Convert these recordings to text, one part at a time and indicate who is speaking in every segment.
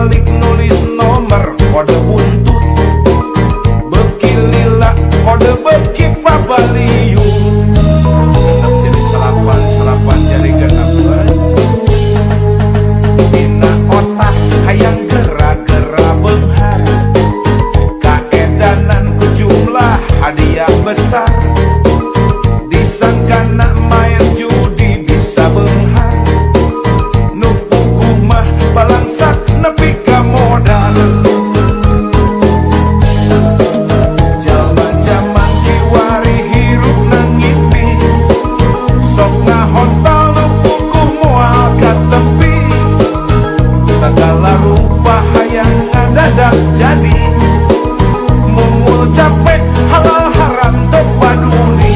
Speaker 1: balik nulis nomor kode buntut, beki lila kode beki pabaliung. Genep jadi selapan jadi genep. Dina otak hayang gera-gera benghar, kaedanan ku jumlah hadiah besar. Disangkana main judi bisa benghar, nu puguh mah balangsak nepi ka modal. Jaman-jaman kiwari hirup nangipi, sok ngahontal nu puguh moal ka tepi. Segala rupa hayang ngadadak jadi, mungul capek halal haram teu paduli.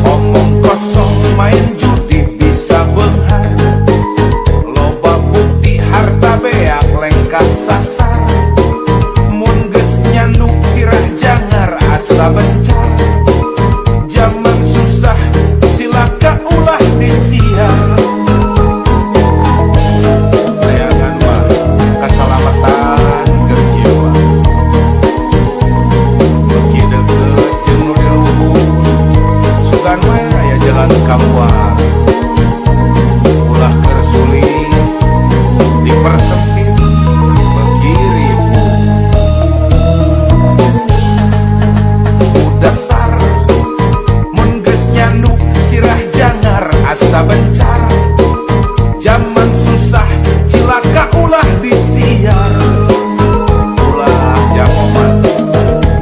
Speaker 1: Omong kosong main judi bisa benghar, loba bukti harta beak lengkah sasar. Mun geus nyanduk sirah jangar asa bencar, zaman susah silaka ulah disiar. Layangan mah kasalamatan keur jiwa, beki deukeut jeung nu di luhur, sugan we aya jalan kaluar. Ulah keur suling dipersempit beki ribu. Dasar mun geus nyanduk sirah jangar asa bencar, zaman susah cilaka ulah disiar. Ulah jamoman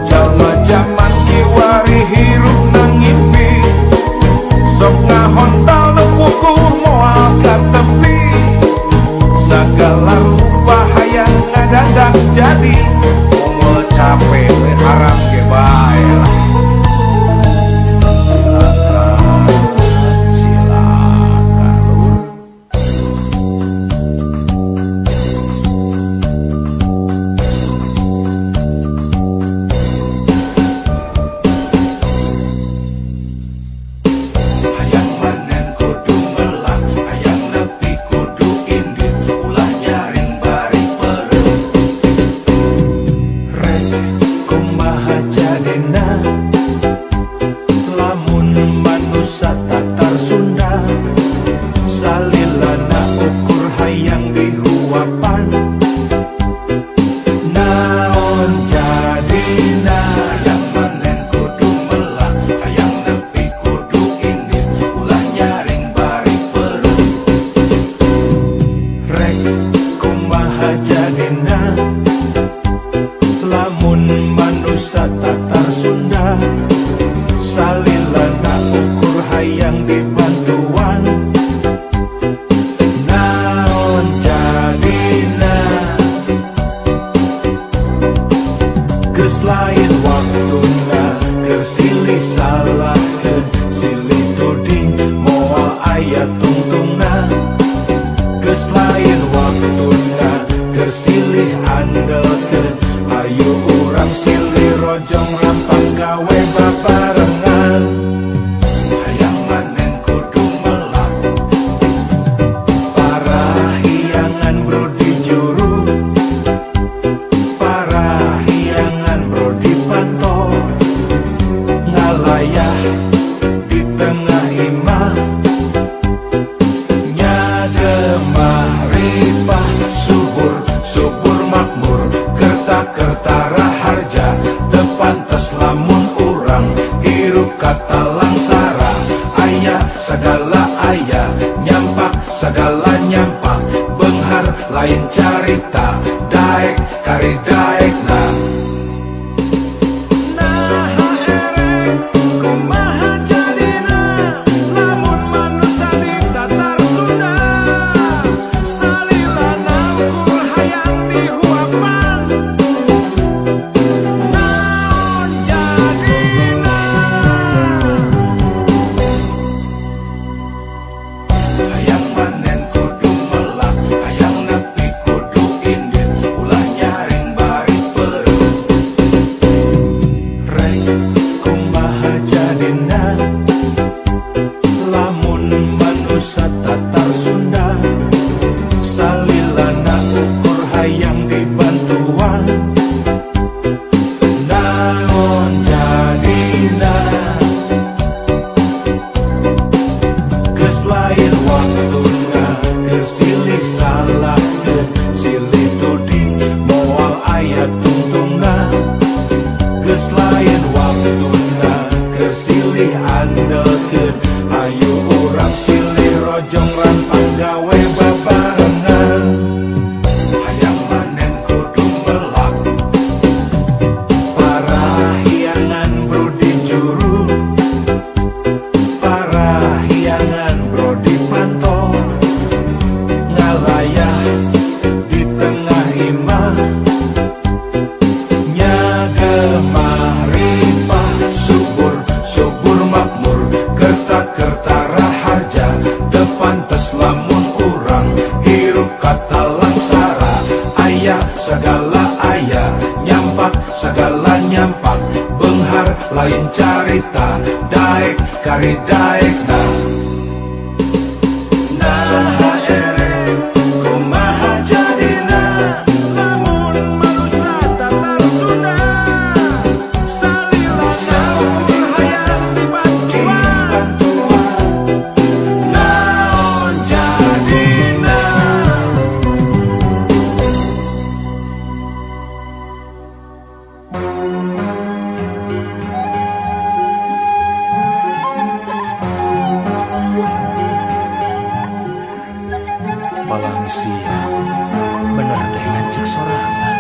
Speaker 1: jalma-jaman kiwari hirup nangipi, sok ngahontal nu puguh moal ka tepi. Sagala rupa hayang ngadadak jadi, mungul capek we haram ge bae lah. Hayang manen kudu melah, hayang nepi kudu indit, ulah nyaring bari pereu. Rek kumaha jadina, lamun manusia tatar Sunda. Salilana ukur hayang dihuapan, naon jadina. Hayang manen kudu melah, hayang nepi kudu indit, ulah nyaring bari pereu. Rek kumaha jadina, lamun manusia tatar Sunda. Salilana ukur hayang dibantuan, naon jadina. Geus lain waktuna keur silih salahkeun, silih tuding moal aya tungtungna. Geus lain waktuna keur silih andelkeun, ayo urang silih rojong rampang gawe babarengan. Hayang manen kudu melah, parahiyangan brodi juru, parahiyangan brodi panto. Ngalayah di tengah imah, nyagemah ripah subur, subur makmur, kerta-kerta raharja. Teu pantes lamun urang hirup kata langsara. Aya sagala aya, nyampak sagala nyampak, benghar lain carita, daek kari daekna. Hayang manen kudu melah, hayang nepi kudu indit, ulah nyaring bari pereu. Rek kumaha jadina, lamun manusia lain waktuna kesilih salah silih todi moal ayat tuntungna geus lain waktuna kesilih andelkeun ayo urang silih rojong rantang gawe babarengan hayang manen kudu melak para hiangan brodi juru para hiangan brodi pantol ngalayah di tengah imah nyagemah ripah subur subur makmur kerta-kerta raharja tepantes lamun urang hirup kata langsara ayah segala ayah nyampak segala nyampak benghar lain carita daek kari daek nah ere kumaha jadina lamun manusia tatar Sunda salila saur hayang dibantuan naon jadina palang siang bener teh ngancek sorangan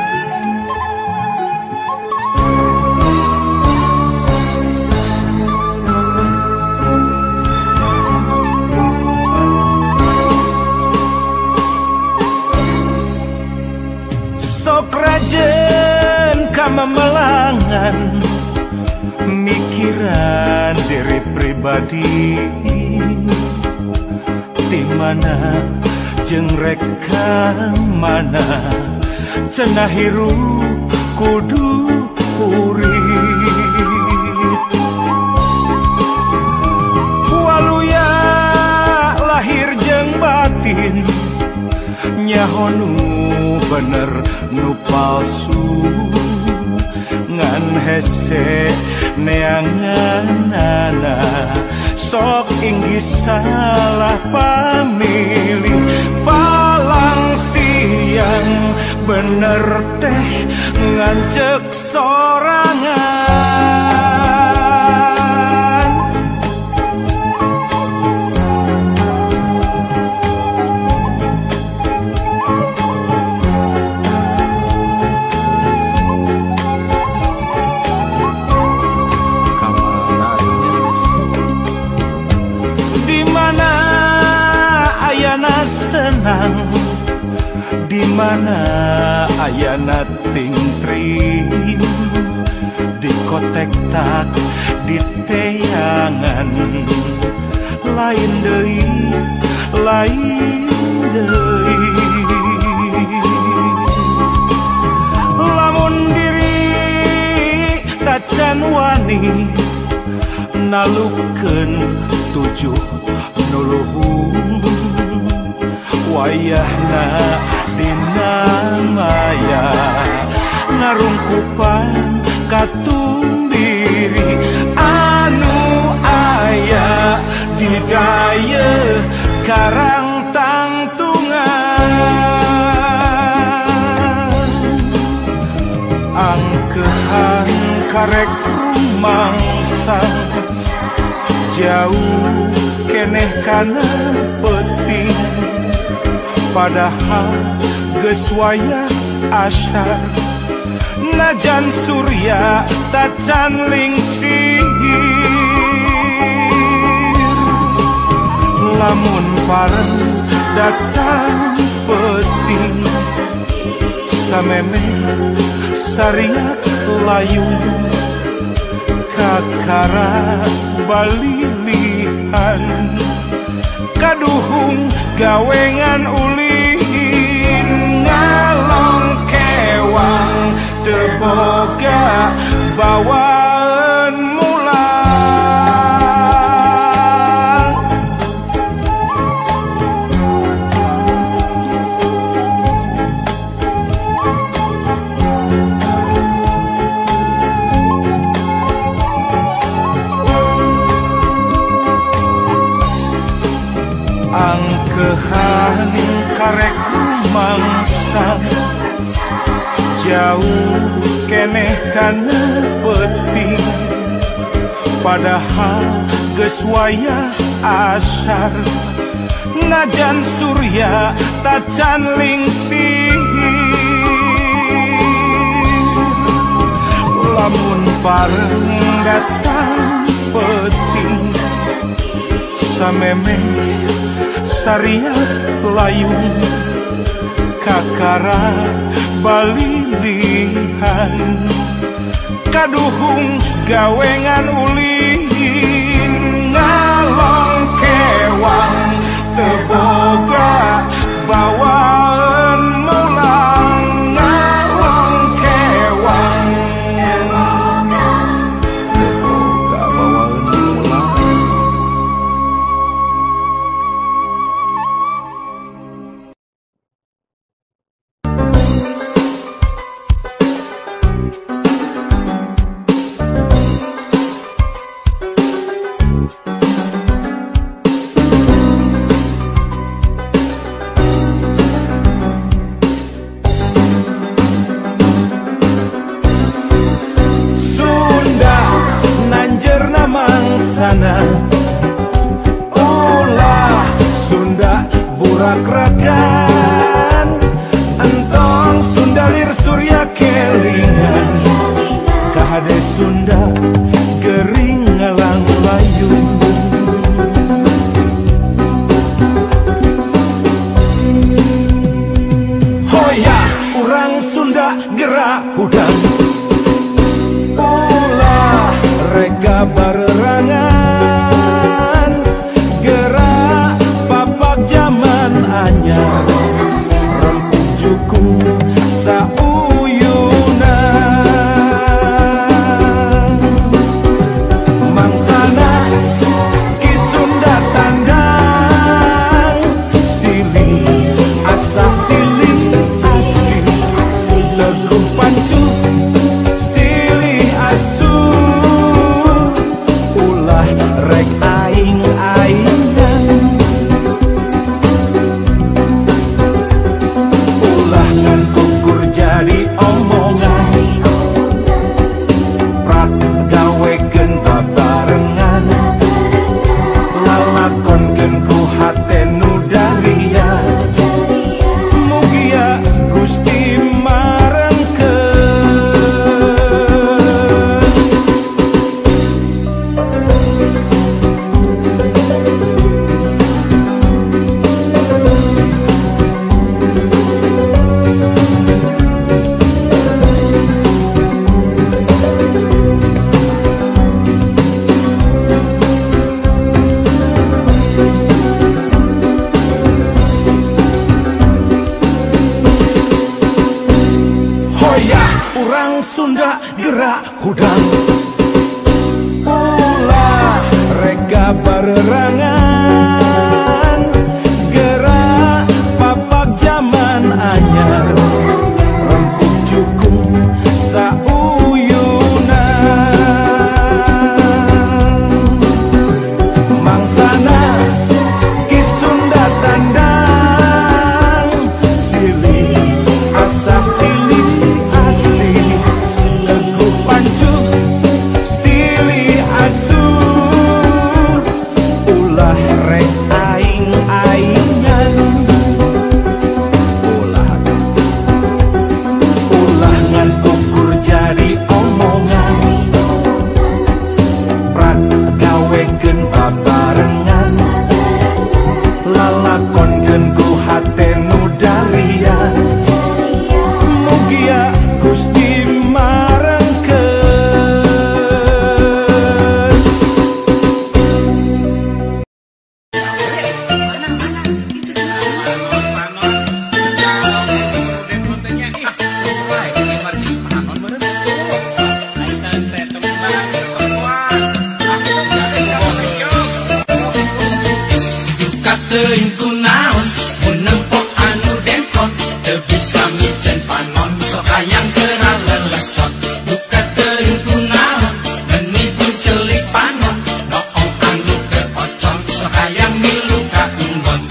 Speaker 1: sok rajen kamamelangan mikiran diri pribadi di mana jeung reka mana cenah hirup kudu urip waluya lahir jeung batin nyaho nu bener nu palsu ngan hese neanganana sok inggih salah pamilih palang siang bener teh ngancek sorangan ayana senang di mana ayana tingtring di kotek tak di teangan lain deui lamun diri tacan wani nalukeun tujuh nuluhung wayahna dina maya ngarungkupan katumbiri anu aya di daya karang tangtungan angkehan karek rumangsang jauh keneh kana penting padahal geus wayah asyar najan surya tacan lingsir lamun pareng datang penting sameme sariak layung kakara balilihan kaduhung gawengan ulin ngalong kewang teboga bawaan mulang angkehan karek mangsa jauh keneh kana peuting padahal geus wayah asar najan surya tacan lingsih lamun pareng datang peuting samemeh sariat layung kakara balilihan kaduhung gawengan ulin ngalong kewang teboga bawaan mulang ngalong kewang teboga bawaan mulang. Mangsana ulah Sunda burak-rakan entong Sundalir surya kelingan kahade Sunda gering ngalang layung hoya urang Sunda gerak hudang ulah rega barerangan gerak papak zaman anyar rempuk jukung sauyunan mangsana ki Sunda tandang silih asah silih asih teguh pancu silih asuh rek aing-aingan ulah ngan kukur jadi omongan prak gawekeun babarengan lalakonkeun ku hate nu daria mugia Gusti urang Sunda gerak hudang ulah rega barerangan gerak papak zaman anyar rempuk jukung sauyunan mangsana ki Sunda tandang silih asah silih pancu silih asuh ulah rek aing-aingan ulah ngan ukur jadi omongan prak gawekeun babarengan lalakonkeun ku hate nu daria mugia Gusti
Speaker 2: teuing kunaon mun nempok anu dengkon teu bisa micen panon sok hayang geura lelesot buka teuing kunaon mun mipun celik panon noong anu keocon sok hayang milu ka embon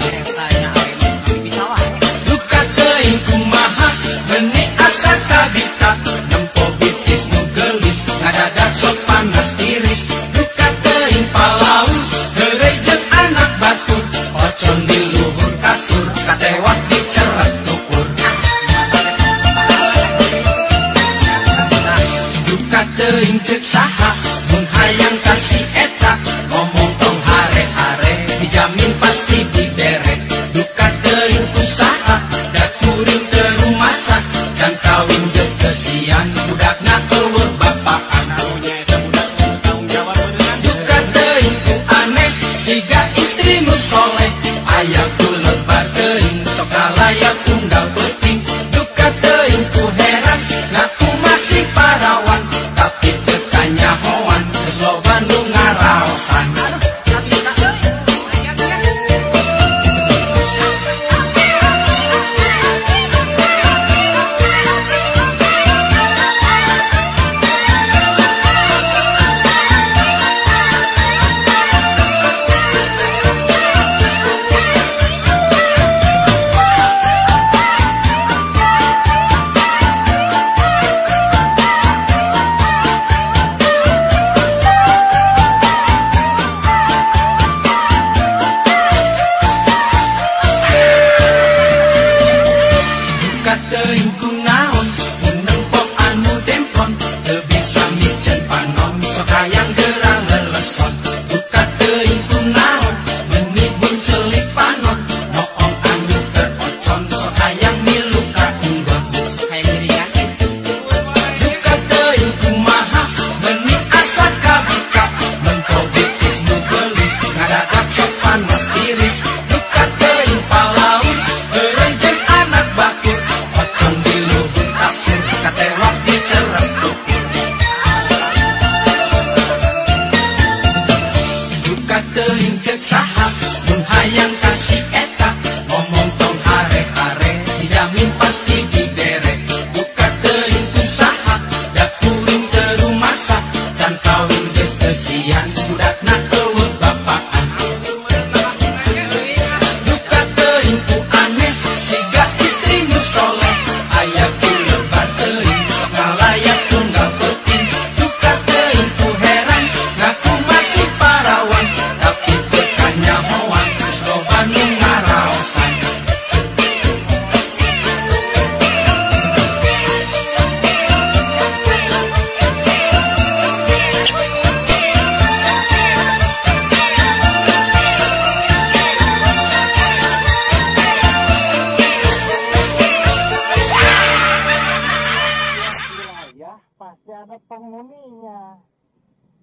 Speaker 3: suaminya,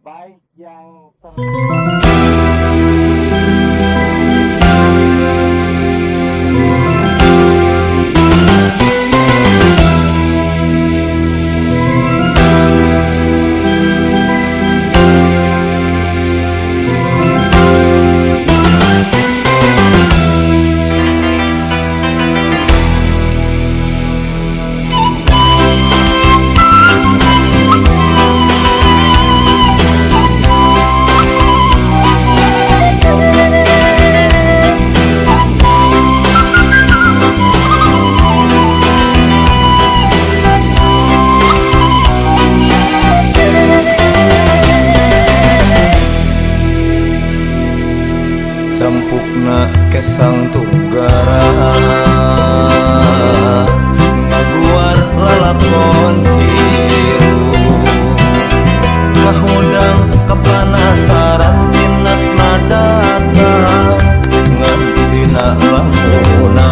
Speaker 3: baik yang
Speaker 1: campukna kesang tunggara ngaguar lalakon kieu ngahudang kapanasaran jinat nadata ngan dina lamunna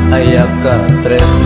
Speaker 1: aya katresna